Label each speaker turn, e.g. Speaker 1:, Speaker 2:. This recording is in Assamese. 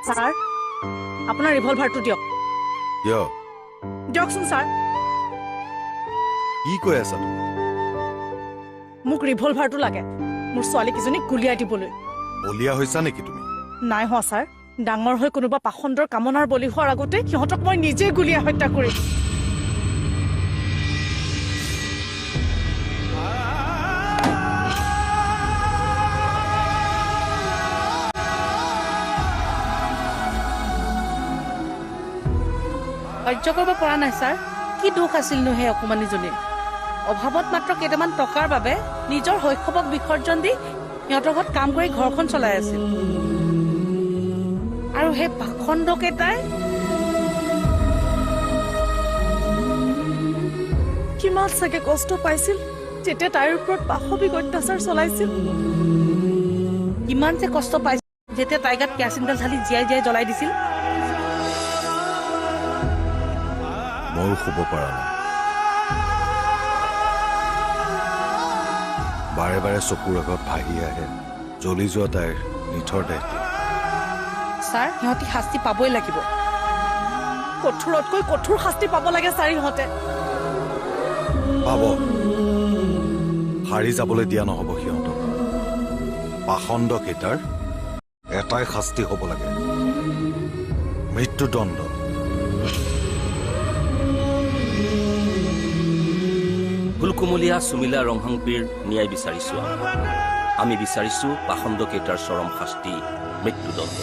Speaker 1: ছাৰ আপোনাৰ ৰিভলভাৰটো দিয়ক
Speaker 2: কিয়
Speaker 1: দিয়কচোন ছাৰ
Speaker 2: কি কৈ আছা তুমি
Speaker 1: মোক ৰিভলভাৰটো লাগে মোৰ ছোৱালীকেইজনীক গুলিয়াই দিবলৈ
Speaker 2: বলিয়া হৈছা নেকি তুমি
Speaker 1: নাই হোৱা ছাৰ ডাঙৰ হৈ কোনোবা পাখণ্ডৰ কামনাৰ বলি হোৱাৰ আগতে সিহঁতক মই নিজে গুলিয়াই হত্যা কৰিম
Speaker 3: সহ্য কৰিব পৰা নাই ছাৰ কি দুখ আছিলনো সেই অকমানীজনীৰ অভাৱত মাত্ৰ কেইটামান টকাৰ বাবে নিজৰ শৈশৱক বিসৰ্জন দি সিহঁতৰ ঘৰত কাম কৰি ঘৰখন চলাই আছিল আৰু সেই পাখণ্ডকেইটাই
Speaker 1: কিমান চাগে কষ্ট পাইছিল যেতিয়া তাইৰ ওপৰত পাশবিক অত্যাচাৰ চলাইছিল
Speaker 3: কিমান যে কষ্ট পাইছিল যেতিয়া তাইৰ গাত কেৰাচিন তেল ঢালি জীয়াই জীয়াই জ্বলাই দিছিল
Speaker 2: ময়ো শুব পৰা নাই বাৰে বাৰে চকুৰ আগত ভাহি আহে জ্বলি যোৱা তাইৰ নিথৰ দেহটো
Speaker 3: ছাৰ সিহঁতি শাস্তি পাবই লাগিব
Speaker 1: কঠোৰতকৈ কঠোৰ শাস্তি পাব লাগে ছাৰ ইহঁতে
Speaker 2: পাব হাৰি যাবলৈ দিয়া নহ'ব সিহঁতক পাখণ্ডকেইটাৰ এটাই শাস্তি হ'ব লাগে মৃত্যুদণ্ড
Speaker 4: ফুলকুমলীয়া সুমিলা ৰংহাংপীৰ ন্যায় বিচাৰিছো আমি বিচাৰিছো পাখণ্ডকেইটাৰ চৰম শাস্তি মৃত্যুদণ্ড